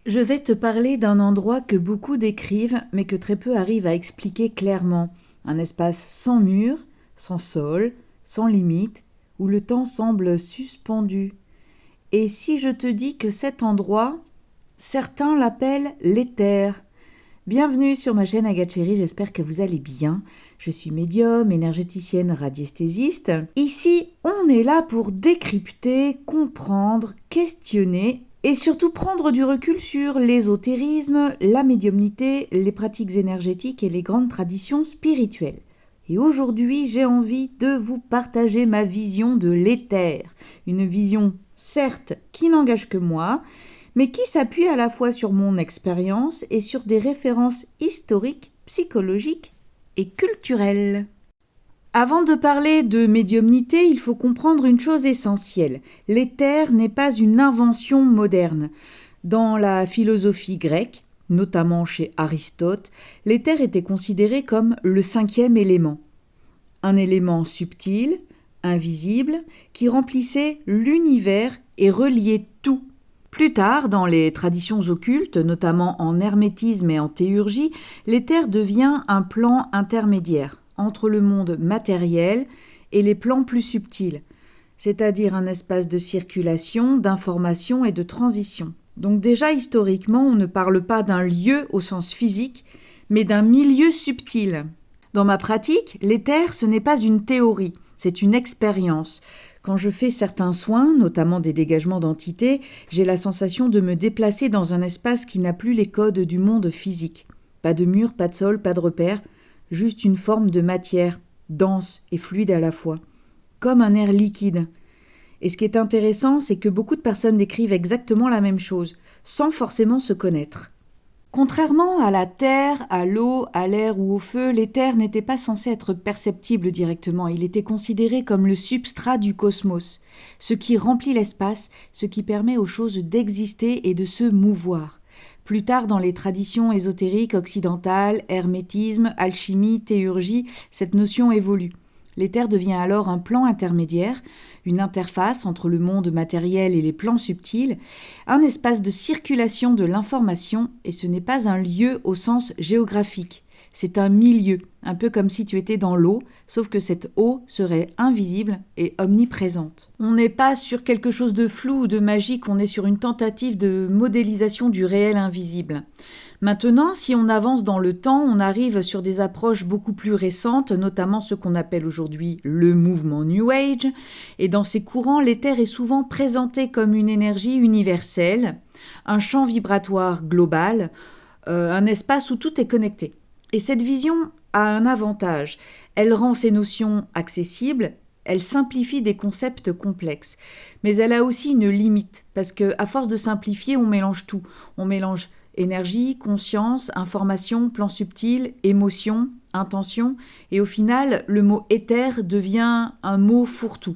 Je vais te parler d'un endroit que beaucoup décrivent, mais que très peu arrivent à expliquer clairement. Un espace sans mur, sans sol, sans limite, où le temps semble suspendu. Et si je te dis que cet endroit, certains l'appellent l'éther. Bienvenue sur ma chaîne Agatchéri, j'espère que vous allez bien. Je suis médium, énergéticienne, radiesthésiste. Ici, on est là pour décrypter, comprendre, questionner et surtout prendre du recul sur l'ésotérisme, la médiumnité, les pratiques énergétiques et les grandes traditions spirituelles. Et aujourd'hui, j'ai envie de vous partager ma vision de l'éther. Une vision, certes, qui n'engage que moi, mais qui s'appuie à la fois sur mon expérience et sur des références historiques, psychologiques et culturelles. Avant de parler de médiumnité, il faut comprendre une chose essentielle. L'éther n'est pas une invention moderne. Dans la philosophie grecque, notamment chez Aristote, l'éther était considéré comme le cinquième élément. Un élément subtil, invisible, qui remplissait l'univers et reliait tout. Plus tard, dans les traditions occultes, notamment en hermétisme et en théurgie, l'éther devient un plan intermédiaire entre le monde matériel et les plans plus subtils, c'est-à-dire un espace de circulation, d'information et de transition. Donc déjà, historiquement, on ne parle pas d'un lieu au sens physique, mais d'un milieu subtil. Dans ma pratique, l'éther, ce n'est pas une théorie, c'est une expérience. Quand je fais certains soins, notamment des dégagements d'entités, j'ai la sensation de me déplacer dans un espace qui n'a plus les codes du monde physique. Pas de mur, pas de sol, pas de repère, juste une forme de matière, dense et fluide à la fois, comme un air liquide. Et ce qui est intéressant, c'est que beaucoup de personnes décrivent exactement la même chose, sans forcément se connaître. Contrairement à la terre, à l'eau, à l'air ou au feu, l'éther n'était pas censé être perceptible directement. Il était considéré comme le substrat du cosmos, ce qui remplit l'espace, ce qui permet aux choses d'exister et de se mouvoir. Plus tard, dans les traditions ésotériques occidentales, hermétisme, alchimie, théurgie, cette notion évolue. L'éther devient alors un plan intermédiaire, une interface entre le monde matériel et les plans subtils, un espace de circulation de l'information, et ce n'est pas un lieu au sens géographique. C'est un milieu, un peu comme si tu étais dans l'eau, sauf que cette eau serait invisible et omniprésente. On n'est pas sur quelque chose de flou ou de magique, on est sur une tentative de modélisation du réel invisible. Maintenant, si on avance dans le temps, on arrive sur des approches beaucoup plus récentes, notamment ce qu'on appelle aujourd'hui le mouvement New Age. Et dans ces courants, l'éther est souvent présenté comme une énergie universelle, un champ vibratoire global, un espace où tout est connecté. Et cette vision a un avantage. Elle rend ces notions accessibles, elle simplifie des concepts complexes. Mais elle a aussi une limite, parce qu'à force de simplifier, on mélange tout. On mélange énergie, conscience, information, plan subtil, émotion, intention, et au final, le mot éther devient un mot fourre-tout.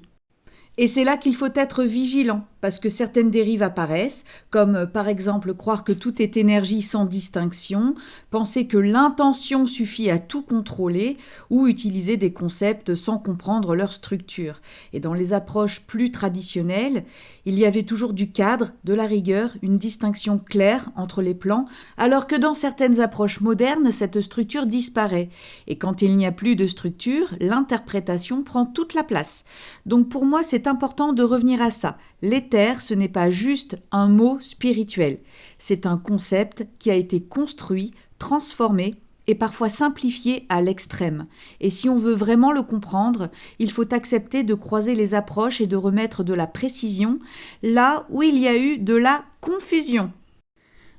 Et c'est là qu'il faut être vigilant, parce que certaines dérives apparaissent, comme par exemple croire que tout est énergie sans distinction, penser que l'intention suffit à tout contrôler, ou utiliser des concepts sans comprendre leur structure. Et dans les approches plus traditionnelles, il y avait toujours du cadre, de la rigueur, une distinction claire entre les plans, alors que dans certaines approches modernes, cette structure disparaît. Et quand il n'y a plus de structure, l'interprétation prend toute la place. Donc pour moi, c'est important de revenir à ça. L'éther, ce n'est pas juste un mot spirituel. C'est un concept qui a été construit, transformé et parfois simplifié à l'extrême. Et si on veut vraiment le comprendre, il faut accepter de croiser les approches et de remettre de la précision là où il y a eu de la confusion.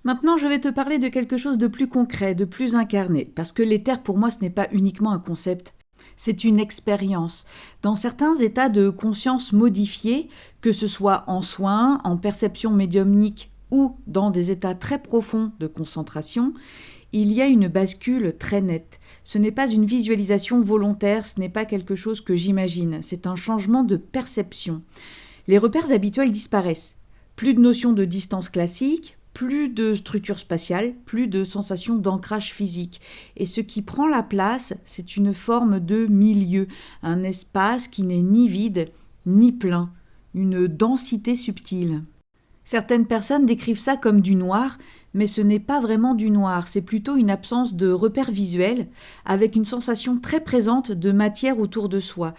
Maintenant, je vais te parler de quelque chose de plus concret, de plus incarné, parce que l'éther, pour moi, ce n'est pas uniquement un concept. C'est une expérience. Dans certains états de conscience modifiés, que ce soit en soins, en perception médiumnique ou dans des états très profonds de concentration, il y a une bascule très nette. Ce n'est pas une visualisation volontaire, ce n'est pas quelque chose que j'imagine, c'est un changement de perception. Les repères habituels disparaissent. Plus de notion de distance classique, plus de structure spatiale, plus de sensation d'ancrage physique. Et ce qui prend la place, c'est une forme de milieu, un espace qui n'est ni vide ni plein, une densité subtile. Certaines personnes décrivent ça comme du noir, mais ce n'est pas vraiment du noir, c'est plutôt une absence de repères visuels, avec une sensation très présente de matière autour de soi,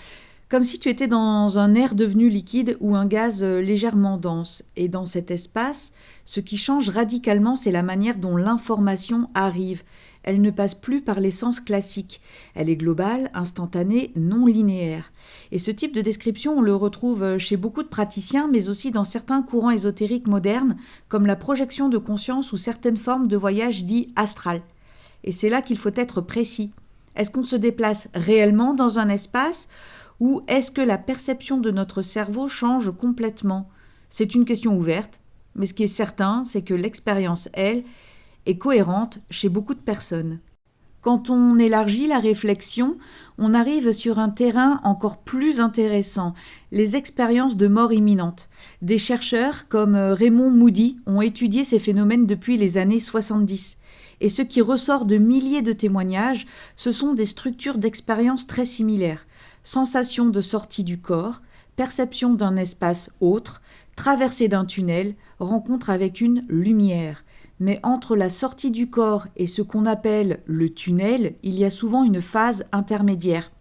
comme si tu étais dans un air devenu liquide ou un gaz légèrement dense. Et dans cet espace, ce qui change radicalement, c'est la manière dont l'information arrive. Elle ne passe plus par les sens classiques. Elle est globale, instantanée, non linéaire. Et ce type de description, on le retrouve chez beaucoup de praticiens, mais aussi dans certains courants ésotériques modernes, comme la projection de conscience ou certaines formes de voyage dits astral. Et c'est là qu'il faut être précis. Est-ce qu'on se déplace réellement dans un espace ou est-ce que la perception de notre cerveau change complètement ? C'est une question ouverte, mais ce qui est certain, c'est que l'expérience, elle, est cohérente chez beaucoup de personnes. Quand on élargit la réflexion, on arrive sur un terrain encore plus intéressant, les expériences de mort imminente. Des chercheurs comme Raymond Moody ont étudié ces phénomènes depuis les années 70. Et ce qui ressort de milliers de témoignages, ce sont des structures d'expérience très similaires. Sensation de sortie du corps, perception d'un espace autre, traversée d'un tunnel, rencontre avec une lumière. Mais entre la sortie du corps et ce qu'on appelle le tunnel, il y a souvent une phase intermédiaire.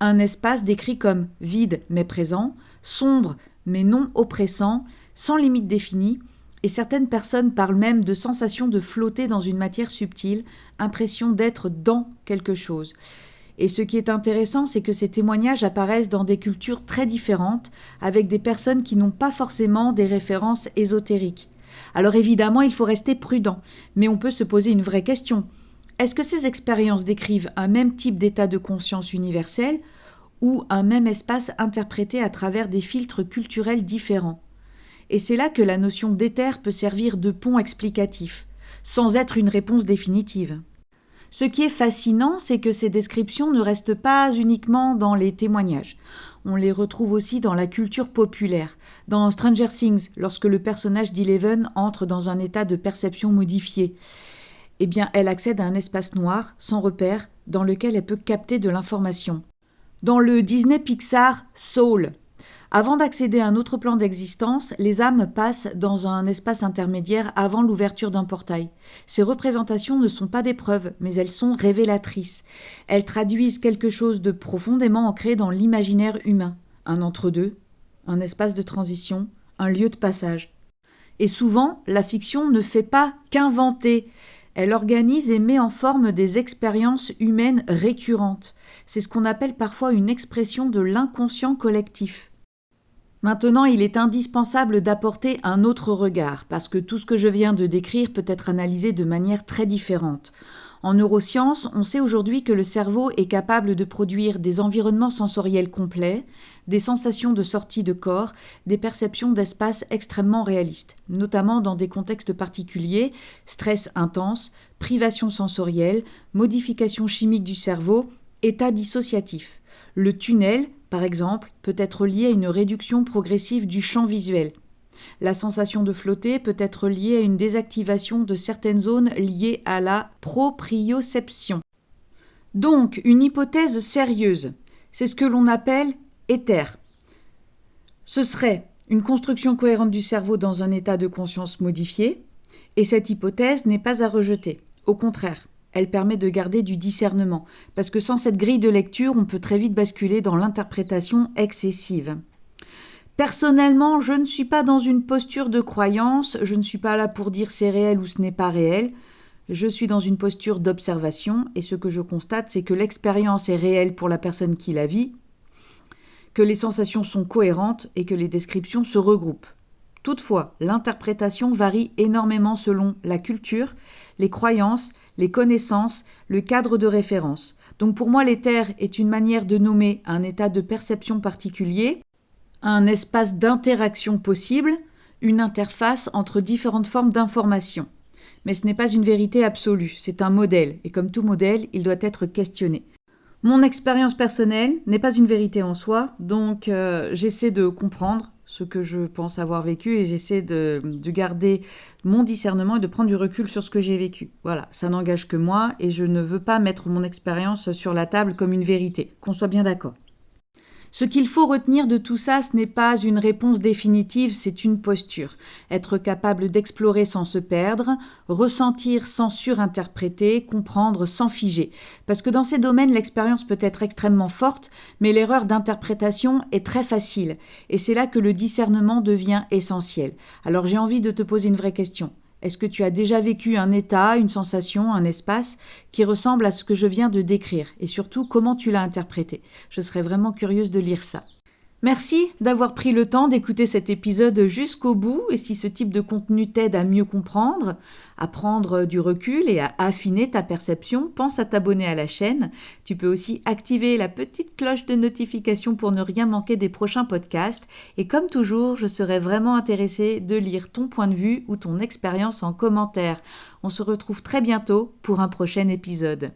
Un espace décrit comme vide mais présent, sombre mais non oppressant, sans limite définie, et certaines personnes parlent même de sensation de flotter dans une matière subtile, impression d'être dans quelque chose. Et ce qui est intéressant, c'est que ces témoignages apparaissent dans des cultures très différentes, avec des personnes qui n'ont pas forcément des références ésotériques. Alors évidemment, il faut rester prudent, mais on peut se poser une vraie question. Est-ce que ces expériences décrivent un même type d'état de conscience universel ou un même espace interprété à travers des filtres culturels différents ? Et c'est là que la notion d'éther peut servir de pont explicatif, sans être une réponse définitive. Ce qui est fascinant, c'est que ces descriptions ne restent pas uniquement dans les témoignages. On les retrouve aussi dans la culture populaire. Dans Stranger Things, lorsque le personnage d'Eleven entre dans un état de perception modifié, eh bien, elle accède à un espace noir, sans repère, dans lequel elle peut capter de l'information. Dans le Disney Pixar Soul, avant d'accéder à un autre plan d'existence, les âmes passent dans un espace intermédiaire avant l'ouverture d'un portail. Ces représentations ne sont pas des preuves, mais elles sont révélatrices. Elles traduisent quelque chose de profondément ancré dans l'imaginaire humain. Un entre-deux, un espace de transition, un lieu de passage. Et souvent, la fiction ne fait pas qu'inventer. Elle organise et met en forme des expériences humaines récurrentes. C'est ce qu'on appelle parfois une expression de l'inconscient collectif. Maintenant, il est indispensable d'apporter un autre regard, parce que tout ce que je viens de décrire peut être analysé de manière très différente. En neurosciences, on sait aujourd'hui que le cerveau est capable de produire des environnements sensoriels complets, des sensations de sortie de corps, des perceptions d'espace extrêmement réalistes, notamment dans des contextes particuliers, stress intense, privation sensorielle, modification chimique du cerveau, état dissociatif. Le tunnel, par exemple, peut être lié à une réduction progressive du champ visuel. La sensation de flotter peut être liée à une désactivation de certaines zones liées à la proprioception. Donc, une hypothèse sérieuse, c'est ce que l'on appelle éther. Ce serait une construction cohérente du cerveau dans un état de conscience modifié, et cette hypothèse n'est pas à rejeter. Au contraire, elle permet de garder du discernement, parce que sans cette grille de lecture, on peut très vite basculer dans l'interprétation excessive. Personnellement, je ne suis pas dans une posture de croyance, je ne suis pas là pour dire c'est réel ou ce n'est pas réel, je suis dans une posture d'observation, et ce que je constate, c'est que l'expérience est réelle pour la personne qui la vit, que les sensations sont cohérentes et que les descriptions se regroupent. Toutefois, l'interprétation varie énormément selon la culture, les croyances, les connaissances, le cadre de référence. Donc pour moi, l'éther est une manière de nommer un état de perception particulier, un espace d'interaction possible, une interface entre différentes formes d'information. Mais ce n'est pas une vérité absolue, c'est un modèle, et comme tout modèle, il doit être questionné. Mon expérience personnelle n'est pas une vérité en soi, donc j'essaie de comprendre ce que je pense avoir vécu et j'essaie de garder mon discernement et de prendre du recul sur ce que j'ai vécu. Voilà, ça n'engage que moi et je ne veux pas mettre mon expérience sur la table comme une vérité, qu'on soit bien d'accord. Ce qu'il faut retenir de tout ça, ce n'est pas une réponse définitive, c'est une posture. Être capable d'explorer sans se perdre, ressentir sans surinterpréter, comprendre sans figer. Parce que dans ces domaines, l'expérience peut être extrêmement forte, mais l'erreur d'interprétation est très facile. Et c'est là que le discernement devient essentiel. Alors j'ai envie de te poser une vraie question. Est-ce que tu as déjà vécu un état, une sensation, un espace qui ressemble à ce que je viens de décrire? Et surtout, comment tu l'as interprété? Je serais vraiment curieuse de lire ça. Merci d'avoir pris le temps d'écouter cet épisode jusqu'au bout, et si ce type de contenu t'aide à mieux comprendre, à prendre du recul et à affiner ta perception, pense à t'abonner à la chaîne. Tu peux aussi activer la petite cloche de notification pour ne rien manquer des prochains podcasts. Et comme toujours, je serais vraiment intéressée de lire ton point de vue ou ton expérience en commentaire. On se retrouve très bientôt pour un prochain épisode.